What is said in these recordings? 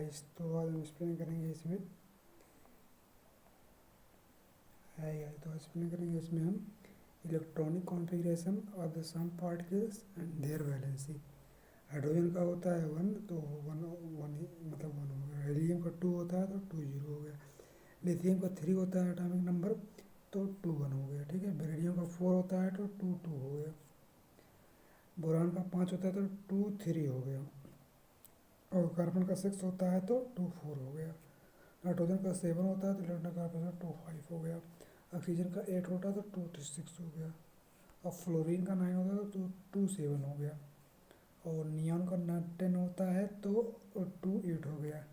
Guys, तो आज हम एक्सप्लेन करेंगे इसमें तो एक्सप्लेन करेंगे इसमें हम electronic configuration of the some particles and their valency. Hydrogen का होता है 1, तो वन वन मतलब 1 हो गया। हीलियम का 2 होता है तो 2 0 हो गया। लिथियम का 3 होता है एटॉमिक नंबर, तो 2 1 हो गया। ठीक है। बेरिलियम का 4 होता है तो 2 2 हो गया। बोरान का 5 होता है तो 2 3 हो गया। और कार्बन का 6 होता है तो 2 4 हो गया। नाइट्रोजन का 7 होता है तो इलेक्ट्रॉन कार्बन 2 5 हो गया। ऑक्सीजन का 8 होता है तो 2 6 हो गया। और फ्लोरीन का 9 होता है तो 2 7 हो गया। और नियॉन का 10 होता है तो 2 8 हो गया।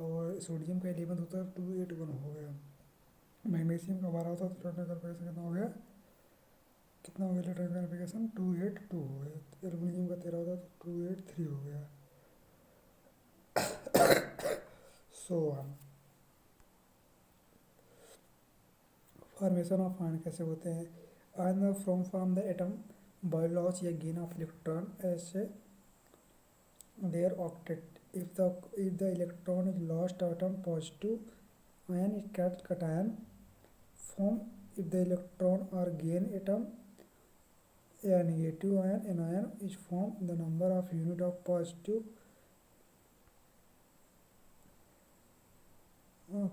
और सोडियम का 11 होता है तो 2 8 1 हो गया। मैग्नीशियम का 12 होता है तो इलेक्ट्रॉन कार्बन कितना हो गया, इलेक्ट्रॉन कार्बन 2 8 2 हो गया। एल्यूमिनियम का 13 होता है तो 2 8 3 हो गया। सो फॉर्मेशन ऑफ आयन कैसे होते हैं। Ion from the atom by loss या gain of electron as their octet. If the electron is lost, atom positive ion is cation form. If the electron or gain atom a negative ion, an ion is formed. The number of unit of positive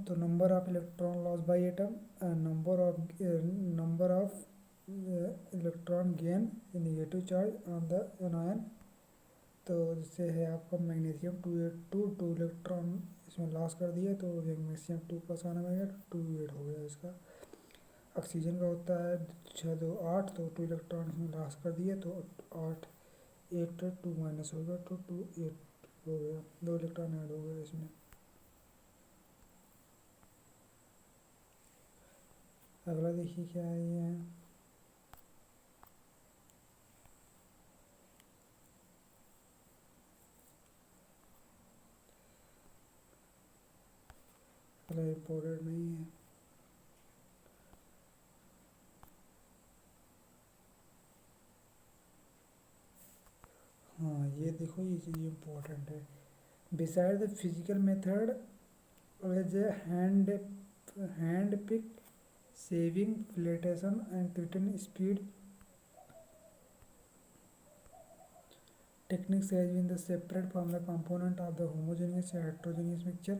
तो number of electron lost by atom and number of electron gain a negative charge on the anion. तो जैसे है आपका magnesium 2 electron इसमें loss कर दिया तो magnesium 2 plus आना पड़ेगा, 2 8 हो गया इसका। ऑक्सीजन का होता है 6 2 8, तो 2 इलेक्ट्रॉन इसमें लॉस कर दिए तो 8 8 2 माइनस हो गया तो 2 8 हो गया। 2 इलेक्ट्रॉन ऐड हो गया इसमें। अगला देखिए क्या है ये इम्पोर्टेंट नहीं है। हाँ ये देखो, ये चीज़ इम्पोर्टेंट है। Beside the physical method as a hand pick saving flotation and certain speed techniques has been the separate from the component of the homogeneous and heterogeneous mixture.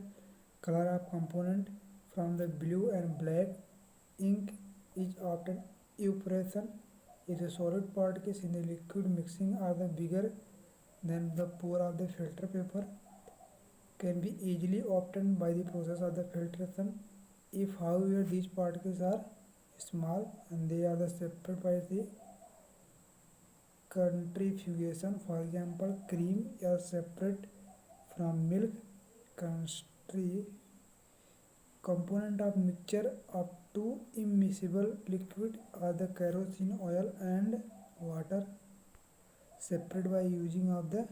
Color of component from the blue and black ink is often evaporation. If the solid particles in the liquid mixing are the bigger than the pore of the filter paper, can be easily obtained by the process of the filtration. If however these particles are small and they are the separate by the centrifugation, for example cream is separate from milk, component of mixture of two immiscible liquid are the kerosene oil and water separated by using of the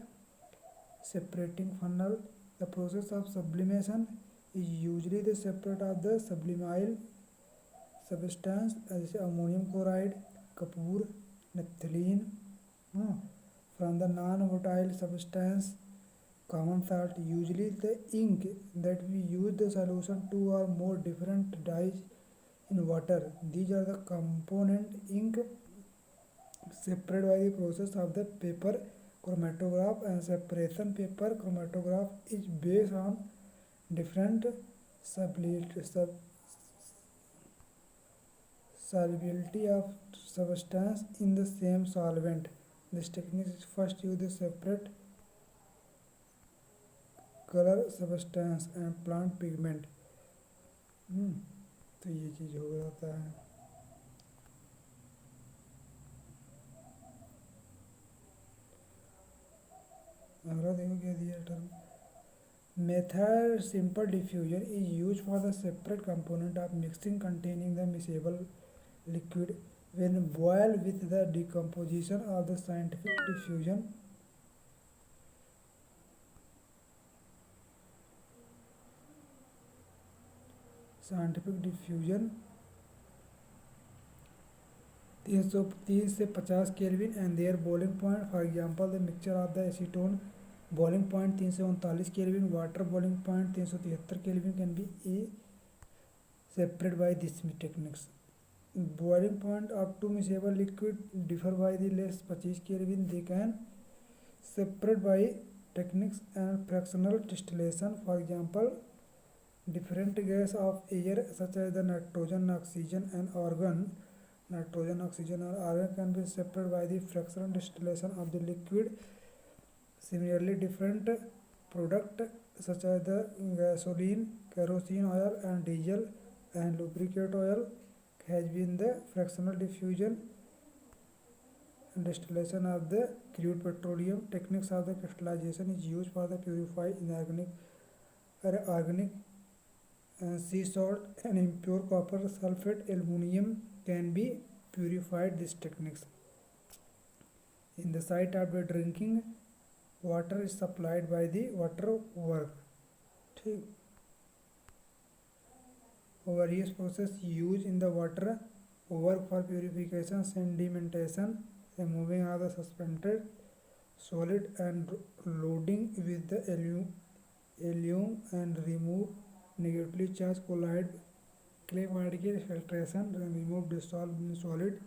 separating funnel. The process of sublimation is usually the separate of the sublimable substance जैसे ammonium chloride, Kapoor, naphthalene from the non-volatile substance common salt. Usually the ink that we use the solution to or more different dyes in water. These are the component ink separated by the process of the paper chromatograph, and separation paper chromatograph is based on different solubility of substance in the same solvent. This technique is first used the separate color substance and plant pigment. तो ये चीज़ हो जाता है। अगला देखो क्या दिया term. Method simple diffusion is used for the separate component of mixing containing the miscible liquid. When boiled with the decomposition of the scientific diffusion, scientific diffusion 330 से 50 Kelvin and their boiling point. For example, the mixture of the acetone boiling point 339 kelvin, water boiling point 373 kelvin can be A separate by these techniques. Boiling point up to miscible liquid differ by the less 25 Kelvin. They can separate by techniques and fractional distillation. For example, different gas of air such as the nitrogen, oxygen and argon. Nitrogen, oxygen or argon can be separated by the fractional distillation of the liquid. Similarly, different product such as the gasoline, kerosene oil and diesel and lubricant oil has been the fractional diffusion and distillation of the crude petroleum. Techniques of the crystallization is used for the purify inorganic or organic sea salt and impure copper sulfate aluminum can be purified. These techniques in the site of the drinking water is supplied by the water work. ठीक, various process used in the water work for purification, sedimentation, removing of the suspended solid and loading with the alum and remove negatively charged colloid clay particle filtration and remove dissolved solid